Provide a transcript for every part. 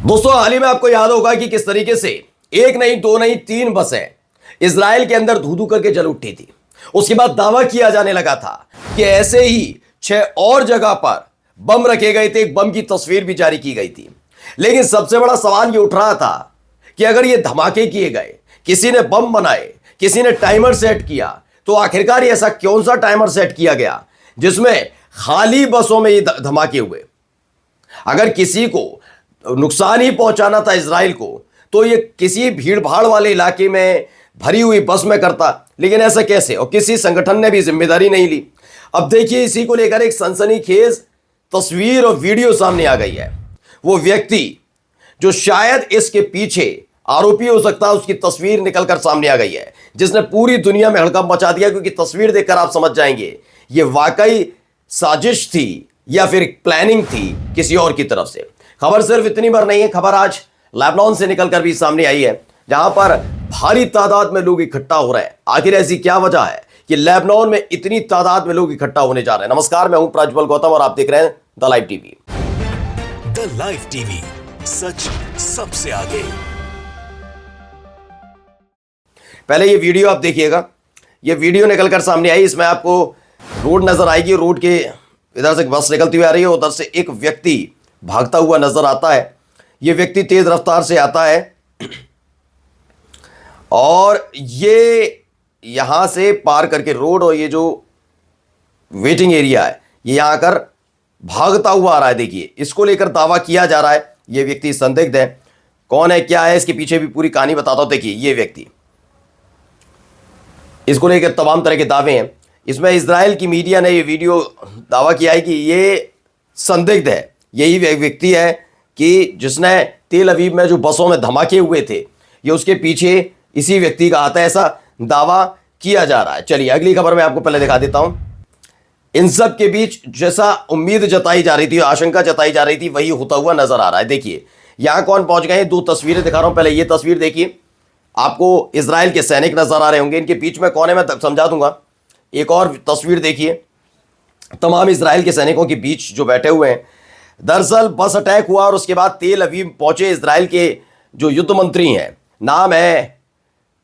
दोस्तों, हाल ही में आपको याद होगा कि किस तरीके से एक नहीं, दो नहीं, तीन बसें इजराइल के अंदर धू धू करके जल उठी थी। उसके बाद दावा किया जाने लगा था कि ऐसे ही 6 और जगह पर बम रखे गए थे। एक बम की तस्वीर भी जारी की गई थी। लेकिन सबसे बड़ा सवाल यह उठ रहा था कि अगर ये धमाके किए गए, किसी ने बम बनाए, किसी ने टाइमर सेट किया, तो आखिरकार ऐसा कौन सा टाइमर सेट किया गया जिसमें खाली बसों में ये धमाके हुए? अगर किसी को नुकसान ही पहुंचाना था इजराइल को, तो ये किसी भीड़ भाड़ वाले इलाके में भरी हुई बस में करता। लेकिन ऐसा कैसे? और किसी संगठन ने भी जिम्मेदारी नहीं ली। अब देखिए, इसी को लेकर एक सनसनीखेज तस्वीर और वीडियो सामने आ गई है। वो व्यक्ति जो शायद इसके पीछे आरोपी हो सकता है, उसकी तस्वीर निकलकर सामने आ गई है, जिसने पूरी दुनिया में हड़कंप मचा दिया। क्योंकि तस्वीर देखकर आप समझ जाएंगे ये वाकई साजिश थी या फिर प्लानिंग थी किसी और की तरफ से। खबर सिर्फ इतनी भर नहीं है, खबर आज लेबनान से निकलकर भी सामने आई है, जहां पर भारी तादाद में लोग इकट्ठा हो रहे हैं। आखिर ऐसी क्या वजह है कि लेबनान में इतनी तादाद में लोग इकट्ठा होने जा रहे हैं? नमस्कार, मैं हूं प्रज्वल गौतम और आप देख रहे हैं the live TV. The live TV, सच सबसे आगे। पहले ये वीडियो आप देखिएगा। ये वीडियो निकलकर सामने आई, इसमें आपको रोड नजर आएगी। रोड के इधर से बस निकलती हुई आ रही है, उधर से एक व्यक्ति भागता हुआ नजर आता है। ये व्यक्ति तेज रफ्तार से आता है और ये यहां से पार करके रोड, और ये जो वेटिंग एरिया है, ये यहां आकर भागता हुआ आ रहा है। देखिए, इसको लेकर दावा किया जा रहा है ये व्यक्ति संदिग्ध है। कौन है, क्या है, इसके पीछे भी पूरी कहानी बताता हूं। देखिए, ये व्यक्ति, इसको लेकर तमाम तरह के दावे हैं। इसमें इजराइल की मीडिया ने ये वीडियो दावा किया है कि ये संदिग्ध है, यही व्यक्ति है कि जिसने तेल अवीव में जो बसों में धमाके हुए थे, ये उसके पीछे इसी व्यक्ति का हाथ है, ऐसा दावा किया जा रहा है। चलिए अगली खबर मैं आपको पहले दिखा देता हूं। इन सब के बीच जैसा उम्मीद जताई जा रही थी, आशंका जताई जा रही थी, वही होता हुआ नजर आ रहा है। देखिए यहां कौन पहुंच गए हैं, 2 तस्वीरें दिखा रहा हूं। पहले ये तस्वीर देखिए, आपको इजराइल के सैनिक नजर आ रहे होंगे। इनके बीच में कौन है मैं समझा दूंगा। एक और तस्वीर देखिए, तमाम इजराइल के सैनिकों के बीच जो बैठे हुए हैं। दरअसल बस अटैक हुआ और उसके बाद तेल अवीव पहुंचे इजराइल के जो युद्ध मंत्री हैं, नाम है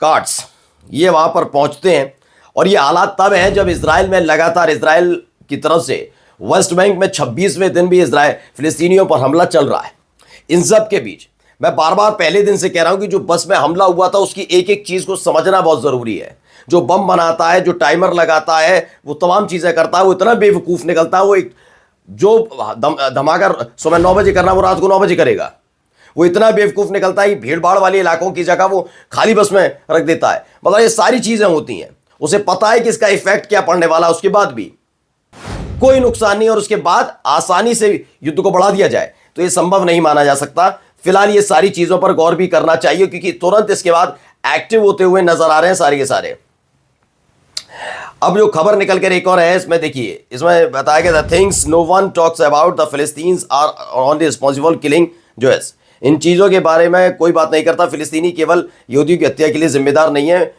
काट्स, ये वहां पर पहुंचते हैं। और ये हालात तब हैं जब इजराइल में लगातार इजराइल की तरफ से वेस्ट बैंक में 26वें दिन भी इजराइल फिलिस्तीनियों पर हमला चल रहा है। इन सब के बीच मैं बार बार पहले दिन से कह रहा हूं कि जो बस में हमला हुआ था उसकी एक एक चीज को समझना बहुत जरूरी है। जो बम बनाता है, जो टाइमर लगाता है, वो तमाम चीजें करता है, वो इतना बेवकूफ निकलता है। वो एक जो धमाका सुबह 9 बजे करना, वो रात को 9 बजे करेगा। वो इतना बेवकूफ निकलता है कि भीड़ भाड़ वाले इलाकों की जगह वो खाली बस में रख देता है। मतलब ये सारी चीजें होती हैं, उसे पता है कि इसका इफेक्ट क्या पड़ने वाला है, उसके बाद भी कोई नुकसान नहीं, और उसके बाद आसानी से युद्ध को बढ़ा दिया जाए, तो ये संभव नहीं माना जा सकता। फिलहाल ये सारी चीजों पर गौर भी करना चाहिए, क्योंकि तुरंत इसके बाद एक्टिव होते हुए नजर आ रहे हैं सारे के सारे। अब जो खबर निकल कर एक और है, इसमें देखिए, इसमें बताया गया the things no one talks about the Palestinians are on the responsible killing Jews. इन चीज़ों के बारे में कोई बात नहीं करता। फिलिस्तीनी केवल यहूदियों की हत्या के लिए जिम्मेदार नहीं है,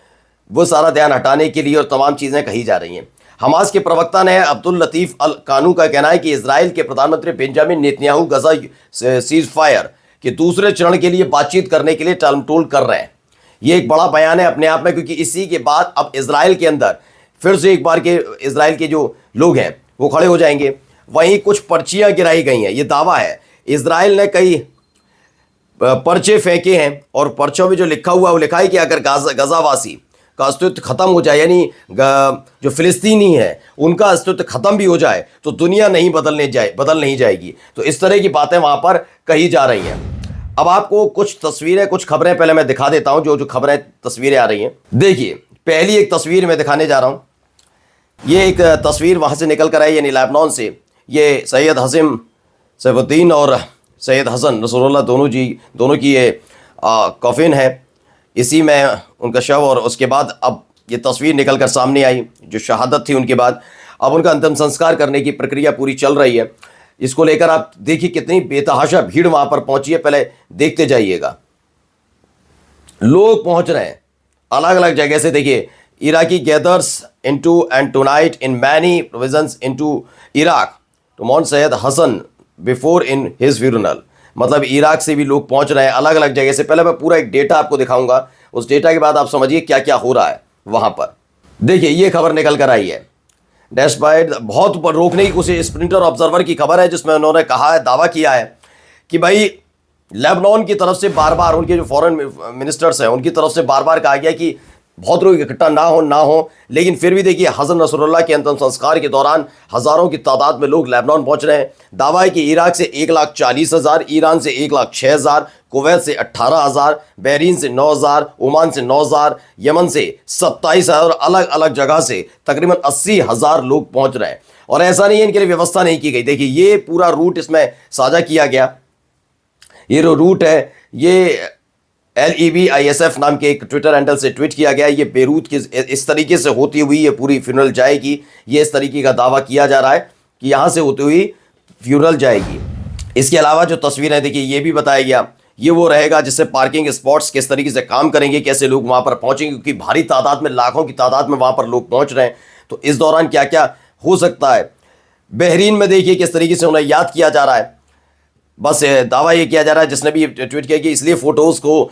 वो सारा ध्यान हटाने के लिए और तमाम चीज़ें कही जा रही हैं। हमास के प्रवक्ता ने अब्दुल लतीफ़ अल कानू का कहना है कि इजराइल के प्रधानमंत्री बेंजामिन नेतन्याहू गजा सीज फायर के दूसरे चरण के लिए बातचीत करने के लिए टालमटोल कर रहे हैं। ये एक बड़ा बयान है अपने आप में, क्योंकि इसी के बाद अब इजराइल के अंदर फिर से एक बार के इजराइल के जो लोग हैं वो खड़े हो जाएंगे। वहीं कुछ पर्चियां गिराई गई हैं, ये दावा है। इजराइल ने कई पर्चे फेंके हैं और पर्चों में जो लिखा हुआ है वो लिखा है कि अगर गजावासी का अस्तित्व खत्म हो जाए, यानी जो फिलिस्तीनी है उनका अस्तित्व खत्म भी हो जाए, तो दुनिया नहीं बदल नहीं जाएगी। तो इस तरह की बातें वहां पर कही जा रही हैं। अब आपको कुछ तस्वीरें, कुछ खबरें पहले मैं दिखा देता हूं, जो खबरें तस्वीरें आ रही हैं। देखिए पहली एक तस्वीर मैं दिखाने जा रहा हूं। ये एक तस्वीर वहां से निकल कर आई, यानी लेबनान से। ये सैयद हसीम सैफुद्दीन और सैयद हसन नसरुल्लाह दोनों की ये कॉफिन है, इसी में उनका शव। और उसके बाद अब ये तस्वीर निकल कर सामने आई जो शहादत थी उनके बाद। अब उनका अंतिम संस्कार करने की प्रक्रिया पूरी चल रही है। इसको लेकर आप देखिए कितनी बेतहाशा भीड़ वहां पर पहुंची है, पहले देखते जाइएगा। लोग पहुंच रहे हैं अलग अलग जगह से। देखिए, Iraqi gathers into and tonight in many provisions into Iraq to mourn Sayyed Hassan before in his funeral. मतलब इराक से भी लोग पहुंच रहे हैं अलग अलग जगह से। पहले मैं पूरा एक डेटा आपको दिखाऊंगा, उस डेटा के बाद आप समझिए क्या क्या हो रहा है वहां पर। देखिए, ये खबर निकल कर आई है डैशबाइड बहुत ऊपर रोकने की कोशिश। स्प्रिंटर ऑब्जर्वर की खबर है जिसमें उन्होंने कहा है, दावा किया है कि भाई लेबनान की तरफ से बार बार, उनके जो फॉरेन मिनिस्टर्स हैं उनकी तरफ से बार बार कहा गया कि बहुत लोग इकट्ठा ना हो, लेकिन फिर भी देखिए हसन नसरुल्लाह के अंतिम संस्कार के दौरान हज़ारों की तादाद में लोग लेबनान पहुंच रहे हैं। दावा है कि इराक से 1,40,000, ईरान से 1,06,000, कुवैत से 18,000, बहरीन से 9,000, ओमान से 9,000, यमन से 27,000 और अलग अलग जगह से तकरीबन 80,000 लोग पहुंच रहे हैं। और ऐसा नहीं है इनके लिए व्यवस्था नहीं की गई। देखिए, ये पूरा रूट इसमें साझा किया गया। ये जो रूट है ये LEBISF नाम के एक ट्विटर हैंडल से ट्वीट किया गया। ये बेरूत की इस तरीके से होती हुई ये पूरी फ्यूनरल जाएगी। ये इस तरीके का दावा किया जा रहा है कि यहाँ से होती हुई फ्यूनरल जाएगी। इसके अलावा जो तस्वीरें देखिए, ये भी बताया गया ये वो रहेगा जिससे पार्किंग स्पॉट्स किस तरीके से काम करेंगे, कैसे लोग वहाँ पर पहुँचेंगे, क्योंकि भारी तादाद में, लाखों की तादाद में वहाँ पर लोग पहुँच रहे हैं। तो इस दौरान क्या क्या हो सकता है। बहरीन में देखिए किस तरीके से उन्हें याद किया जा रहा है। बस दावा ये किया जा रहा है, जिसने भी ट्वीट किया कि इसलिए फ़ोटोज़ को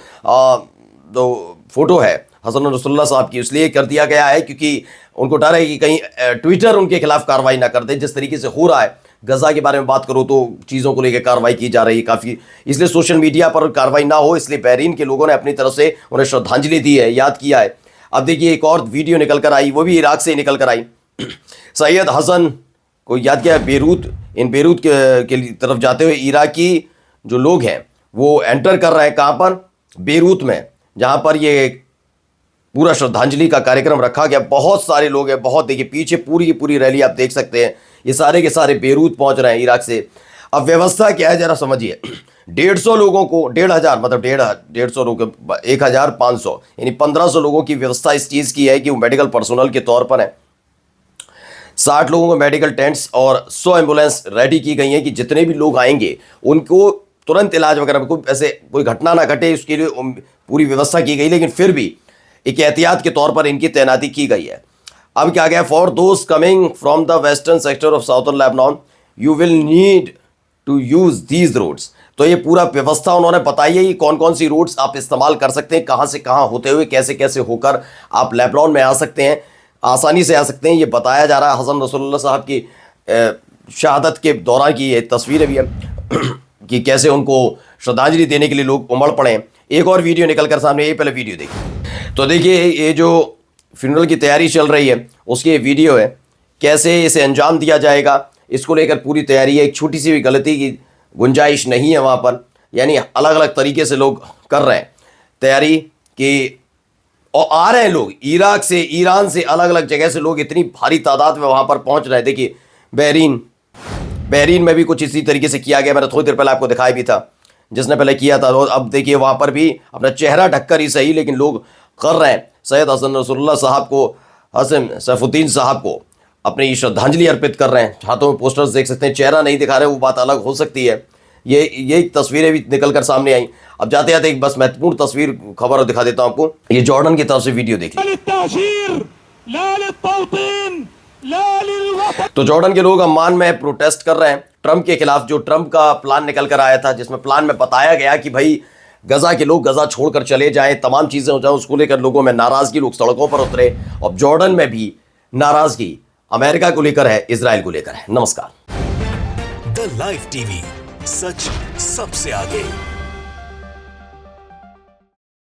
जो फ़ोटो है हसन नसरुल्लाह साहब की इसलिए कर दिया गया है क्योंकि उनको डर है कि कहीं ट्विटर उनके खिलाफ कार्रवाई ना कर दे। जिस तरीके से हो रहा है गज़ा के बारे में बात करो तो चीज़ों को लेकर कार्रवाई की जा रही है काफ़ी, इसलिए सोशल मीडिया पर कार्रवाई ना हो, इसलिए बहरीन के लोगों ने अपनी तरफ से उन्हें श्रद्धांजलि दी है, याद किया है। अब देखिए एक और वीडियो निकल कर आई, वो भी इराक से निकल कर आई। सैयद हसन को याद किया बेरूत के तरफ जाते हुए इराकी जो लोग हैं वो एंटर कर रहे हैं। कहाँ पर? बेरूत में, जहाँ पर ये पूरा श्रद्धांजलि का कार्यक्रम रखा गया। बहुत सारे लोग हैं, बहुत। देखिए पीछे पूरी की पूरी रैली आप देख सकते हैं। ये सारे के सारे बेरूत पहुँच रहे हैं इराक से। अब व्यवस्था क्या है ज़रा समझिए। 150 लोगों को, 1,500 मतलब 150 लोग, 1,500 यानी 1,500 लोगों की व्यवस्था इस चीज़ की है कि वो मेडिकल पर्सनल के तौर पर है। 60 लोगों को मेडिकल टेंट्स और 100 एम्बुलेंस रेडी की गई हैं कि जितने भी लोग आएंगे उनको तुरंत इलाज वगैरह में कोई घटना ना घटे, उसके लिए पूरी व्यवस्था की गई। लेकिन फिर भी एक एहतियात के तौर पर इनकी तैनाती की गई है। अब क्या गया, for those coming from the western sector of southern Lebanon you will need to use these roads. तो ये पूरा व्यवस्था उन्होंने बताई है कि कौन कौन सी रोड्स आप इस्तेमाल कर सकते हैं, कहाँ से कहाँ होते हुए कैसे कैसे होकर आप लेबनान में आ सकते हैं, आसानी से आ सकते हैं। ये बताया जा रहा है। हसन नसरुल्लाह साहब की शहादत के दौरान की ये तस्वीरें भी हैं कि कैसे उनको श्रद्धांजलि देने के लिए लोग उमड़ पड़े। एक और वीडियो निकल कर सामने, ये पहले वीडियो देखिए। तो देखिए ये जो फ्यूनरल की तैयारी चल रही है उसकी ये वीडियो है, कैसे इसे अंजाम दिया जाएगा इसको लेकर पूरी तैयारी है। एक छोटी सी भी गलती की गुंजाइश नहीं है वहाँ पर, यानी अलग अलग तरीके से लोग कर रहे हैं तैयारी कि, और आ रहे हैं लोग इराक से, ईरान से, अलग अलग जगह से लोग इतनी भारी तादाद में वहाँ पर पहुँच रहे हैं। देखिए बहरीन में भी कुछ इसी तरीके से किया गया। मैंने थोड़ी देर पहले आपको दिखाया भी था, जिसने पहले किया था। और अब देखिए वहाँ पर भी अपना चेहरा ढककर ही सही, लेकिन लोग कर रहे हैं सैयद हसन नसरुल्लाह साहब को, हसन सैफुद्दीन साहब को अपनी श्रद्धांजलि अर्पित कर रहे हैं। हाथों में पोस्टर्स देख सकते हैं, चेहरा नहीं दिखा रहे, वो बात अलग हो सकती है। ये तस्वीरें भी निकल कर सामने आई। अब जाते जाते एक बस महत्वपूर्ण तस्वीर खबर दिखा देता हूं आपको। ये जॉर्डन की तरफ से वीडियो देखिए। तो जॉर्डन के लोग अम्मान में प्रोटेस्ट कर रहे हैं ट्रंप के खिलाफ। जो ट्रंप का प्लान निकल कर आया था, जिसमें प्लान में बताया गया कि भाई गजा के लोग गजा छोड़कर चले जाएं, तमाम चीजें हो जाए, उसको लेकर लोगों में नाराजगी, लोग सड़कों पर उतरे। अब जॉर्डन में भी नाराजगी अमेरिका को लेकर है, इजराइल को लेकर है। नमस्कार। द लाइव टीवी, सच सबसे आगे।